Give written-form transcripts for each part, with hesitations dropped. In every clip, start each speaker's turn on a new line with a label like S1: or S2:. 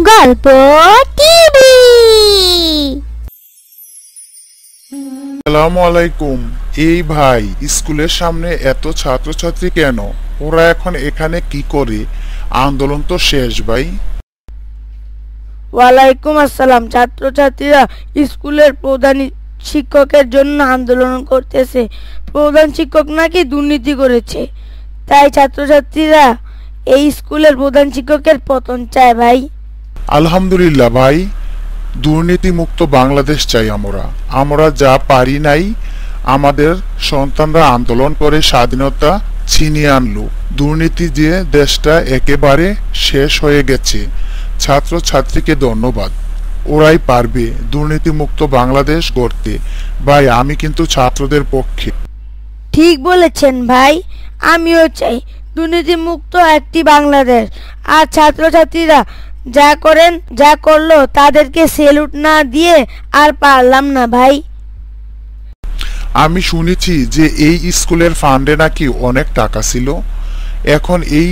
S1: গল্প টিভি।
S2: আসসালামু আলাইকুম। এই ভাই, স্কুলের সামনে এত ছাত্রছাত্রী কেন? ওরা এখন এখানে কি করে? আন্দোলন তো শেষ ভাই।
S3: ওয়ালাইকুম আসসালাম। ছাত্রছাত্রীরা স্কুলের প্রধান শিক্ষকের জন্য আন্দোলন করতেছে। প্রধান শিক্ষক নাকি দুর্নীতি করেছে, তাই ছাত্রছাত্রীরা এই স্কুলের প্রধান শিক্ষকের পতন চায় ভাই।
S2: আলহামদুলিল্লাহ ভাই, দুর্নীতি মুক্ত বাংলাদেশ চাই আমরা। আমরা যা পারি নাই, আমাদের সন্তানরা আন্দোলন করে স্বাধীনতা ছিনিয়ে আনলো। দুর্নীতি যে দেশটা একেবারে শেষ হয়ে গেছে। ছাত্রছাত্রীকে ধন্যবাদ, ওরাই পারবে দুর্নীতি মুক্ত বাংলাদেশ গড়তে। ভাই, আমি কিন্তু ছাত্রদের পক্ষে।
S3: ঠিক বলেছেন ভাই, আমিও চাই দুর্নীতি মুক্ত একটি বাংলাদেশ। আর ছাত্রছাত্রীরা যা করলো তাদেরকে সেলুট না দিয়ে আর পারলাম না ভাই।
S2: আমি শুনেছি যে এই স্কুলের ফান্ডে নাকি অনেক টাকা ছিল। এখন এই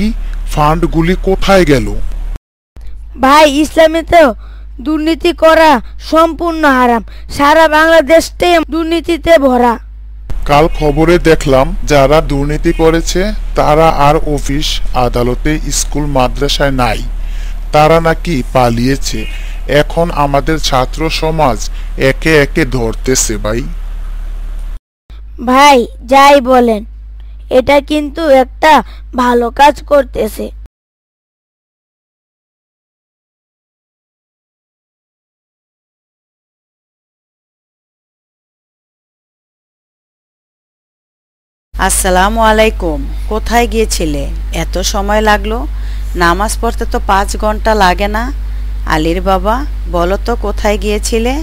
S2: ফান্ডগুলি কোথায় গেল?
S3: ভাই, ইসলামেতেও দুর্নীতি করা সম্পূর্ণ হারাম। সারা বাংলাদেশটাই দুর্নীতিতে ভরা।
S2: কাল খবরে দেখলাম যারা দুর্নীতি করেছে তারা আর অফিস আদালতে স্কুল মাদ্রাসায় নাই, তারা নাকি পালিয়েছে। এখন আমাদের ছাত্র সমাজ একে একে ধরতেছে ভাই।
S3: ভাই যাই বলেন, এটা কিন্তু একটা ভালো কাজ করতেছে।
S4: আসসালামু আলাইকুম। কোথায় গিয়েছিলে? এত সময় লাগলো? নামাজ পড়তে তো 5 ঘন্টা লাগে না? আলীর বাবা, বলো তো কোথায় গিয়েছিলে?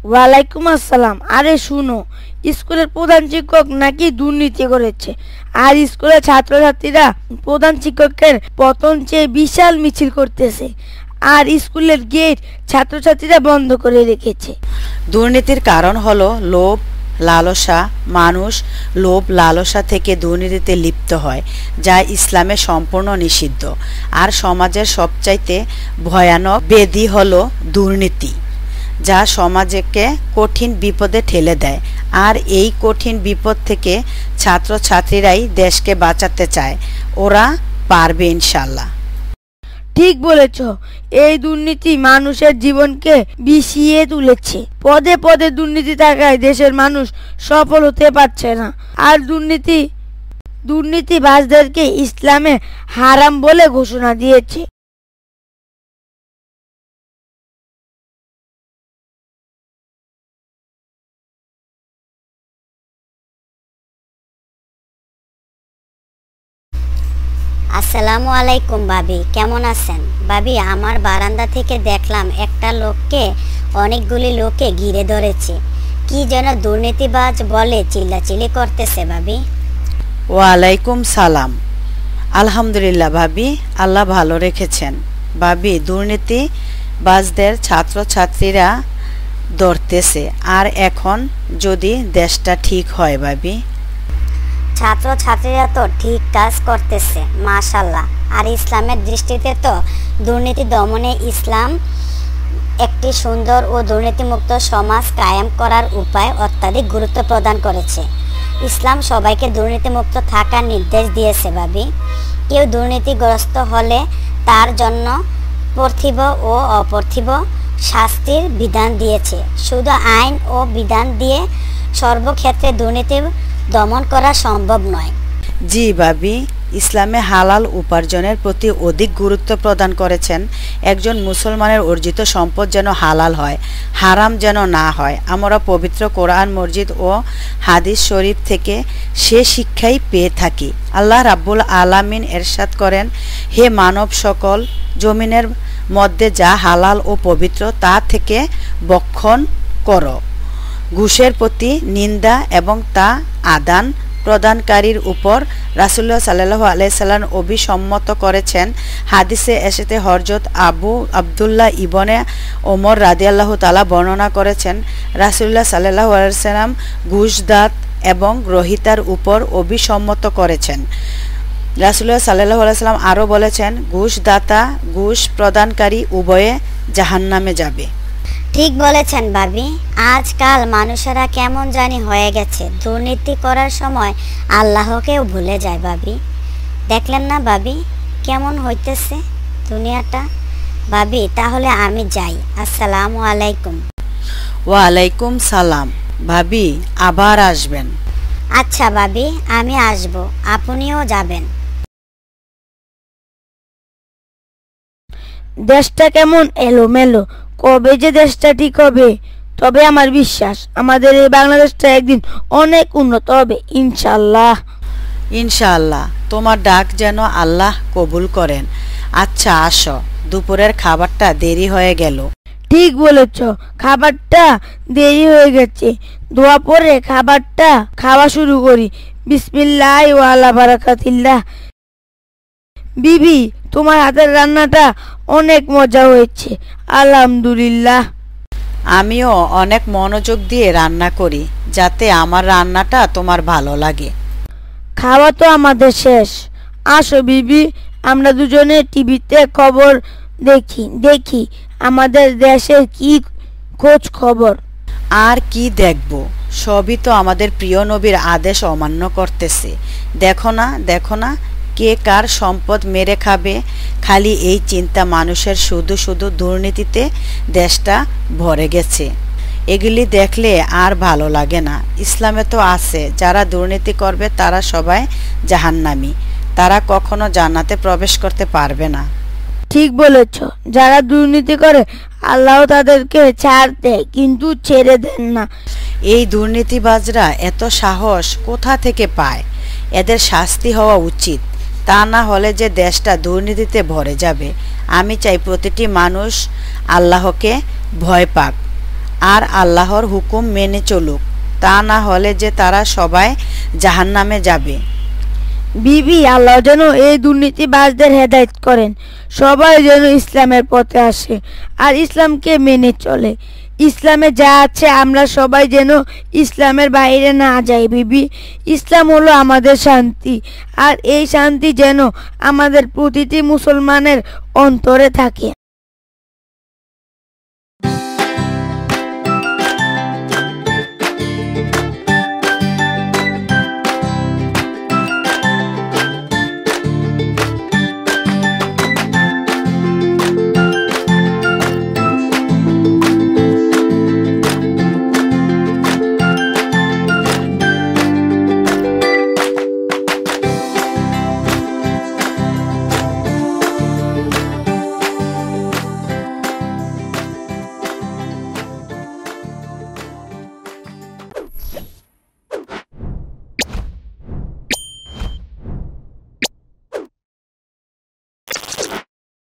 S3: ওয়ালাইকুম আসসালাম। আরে শুনো, স্কুলের প্রধান শিক্ষক নাকি দুর্নীতি করেছে, আর স্কুলের ছাত্রছাত্রীরা প্রধান শিক্ষকের পতন চেয়ে বিশাল মিছিল করতেছে, আর স্কুলের গেট ছাত্রছাত্রীরা বন্ধ করে রেখেছে।
S4: দুর্নীতির কারণ হলো লোভ লালসা। মানুষ লোভ লালসা থেকে দুর্নীতিতে লিপ্ত হয়, যা ইসলামে সম্পূর্ণ নিষিদ্ধ। আর সমাজের সবচাইতে ভয়ানক ব্যাধি হলো দুর্নীতি, যা সমাজকে কঠিন বিপদে ঠেলে দেয়। আর এই কঠিন বিপদ থেকে ছাত্রছাত্রীরাই দেশকে বাঁচাতে চায়। ওরা পারবে ইনশাল্লাহ।
S3: ঠিক বলেছ, এই দুর্নীতি মানুষের জীবনকে বিষিয়ে তুলেছে। পদে পদে দুর্নীতি থাকায় দেশের মানুষ সফল হতে পারছে না। আর দুর্নীতিবাজদেরকে ইসলামে হারাম বলে ঘোষণা দিয়েছে।
S1: আসসালামু আলাইকুম ভাবি, কেমন আছেন? ভাবি, আমার বারান্দা থেকে দেখলাম একটা লোককে অনেকগুলি লোকে ঘিরে ধরেছে। কি যেন দুর্নীতিবাজ বলে চিল্লাচিল্লি করতেছে ভাবি।
S4: ওয়ালাইকুম সালাম। আলহামদুলিল্লাহ ভাবি, আল্লাহ ভালো রেখেছেন। ভাবি, দুর্নীতিবাজদের ছাত্রছাত্রীরা ধরতেছে। আর এখন যদি দেশটা ঠিক হয় ভাবি।
S1: ছাত্রছাত্রীরা তো ঠিক কাজ করতেছে, মাশাআল্লাহ। আর ইসলামের দৃষ্টিতে তো দুর্নীতি দমনে ইসলাম একটি সুন্দর ও দুর্নীতিমুক্ত সমাজ কায়েম করার উপায় অত্যাধিক গুরুত্ব প্রদান করেছে। ইসলাম সবাইকে দুর্নীতিমুক্ত থাকার নির্দেশ দিয়েছে ভাবি। কেউ দুর্নীতিগ্রস্ত হলে তার জন্য পার্থিব ও অপার্থিব শাস্তির বিধান দিয়েছে। শুধু আইন ও বিধান দিয়ে সর্বক্ষেত্রে দুর্নীতি দমন করা সম্ভব নয়।
S4: জি ভাবি, ইসলামে হালাল উপার্জনের প্রতি অধিক গুরুত্ব প্রদান করেছেন। একজন মুসলমানের অর্জিত সম্পদ যেন হালাল হয়, হারাম যেন না হয়। আমরা পবিত্র কোরআন, মসজিদ ও হাদিস শরীফ থেকে সে শিক্ষাই পেয়ে থাকি। আল্লাহ রাব্বুল আলামিন এরশাদ করেন, হে মানব সকল, জমিনের মধ্যে যা হালাল ও পবিত্র তা থেকে ভক্ষণ করো। ঘুষের প্রতি নিন্দা এবং তা আদান প্রদানকারীর উপর রাসূলুল্লাহ সাল্লাল্লাহু আলাইহি সাল্লাম অভিসম্মত করেছেন। হাদিসে এসেছে, হযরত আবু আব্দুল্লাহ ইবনে ওমর রাদিয়াল্লাহু তাআলা বর্ণনা করেছেন, রাসূলুল্লাহ সাল্লাল্লাহু আলাইহি সাল্লাম ঘুষদাত এবং গ্রহীতার উপর অভিসম্মত করেছেন। রাসূলুল্লাহ সাল্লাল্লাহু আলাইহি সাল্লাম আরও বলেছেন, ঘুষদাতা ঘুষ প্রদানকারী উভয়ে জাহান্নামে যাবে।
S1: ঠিক বলেছেন ভাবি। আজকাল মানুষেরা কেমন জানি হয়ে গেছে, দুর্নীতি করার সময় আল্লাহকেও ভুলে যায় ভাবি। দেখলেন না ভাবি কেমন হইতেছে দুনিয়াটা? ভাবি তাহলে আমি যাই, আসসালামু আলাইকুম।
S4: ওয়ালাইকুম সালাম। ভাবি আবার আসবেন।
S1: আচ্ছা ভাবি আমি আসব, আপনিও যাবেন।
S3: দেশটা কেমন এলোমেলো, কবে যে দেশটা ঠিক হবে। তবে আমার বিশ্বাস আমাদের এই বাংলাদেশটা একদিন অনেক উন্নত হবে ইনশাল্লাহ।
S4: ইনশাআল্লাহ, তোমার ডাক যেন আল্লাহ কবুল করেন। আচ্ছা আসো, দুপুরের খাবারটা দেরি হয়ে গেল।
S3: ঠিক বলেছ, খাবারটা দেরি হয়ে গেছে। দোয়া পরে খাবারটা খাওয়া শুরু করি। বিসমিল্লাহ ওয়া আলা বারাকাতিল্লাহ। বিবি তোমার হাতের রান্নাটা অনেক মজা হয়েছে, আলহামদুলিল্লাহ।
S4: আমিও অনেক মনোযোগ দিয়ে রান্না করি, যাতে আমার রান্নাটা তোমার ভালো লাগে।
S3: খাওয়া তো আমাদের শেষ। আসো বিবি, আমরা দুজনে টিভিতে খবর দেখি আমাদের দেশের কি খোঁজ খবর।
S4: আর কি দেখব, সবই তো আমাদের প্রিয় নবীর আদেশ অমান্য করতেছে। দেখো না কে কার সম্পদ মেরে খাবে, খালি এই চিন্তা মানুষের। শুধু শুধু দুর্নীতিতে দেশটা ভরে গেছে। এগুলি দেখলে আর ভালো লাগে না। ইসলামে তো আছে, যারা দুর্নীতি করবে তারা সবাই জাহান্নামী, তারা কখনো জান্নাতে প্রবেশ করতে পারবে না।
S3: ঠিক বলেছ, যারা দুর্নীতি করে আল্লাহ তাদেরকে ছাড় দেয়, কিন্তু ছেড়ে দেন না।
S4: এই দুর্নীতিবাজরা এত সাহস কোথা থেকে পায়? এদের শাস্তি হওয়া উচিত, তা না হলে যে দেশটা দুর্নীতিতে ভরে যাবে। আমি চাই প্রতিটি মানুষ আল্লাহকে ভয় পাক আর আল্লাহর হুকুম মেনে চলুক, তা না হলে যে তারা সবাই জাহান্নামে যাবে।
S3: বিবি আল্লাহ যেন এই দুর্নীতিবাজদের হেদায়েত করেন, সবাই যেন ইসলামের পথে আসে আর ইসলামকে মেনে চলে। ইসলামে যা আছে আমরা সবাই যেন ইসলামের বাইরে না যাই বিবি। ইসলাম হলো আমাদের শান্তি, আর এই শান্তি যেন আমাদের প্রতিটি মুসলমানের অন্তরে থাকে।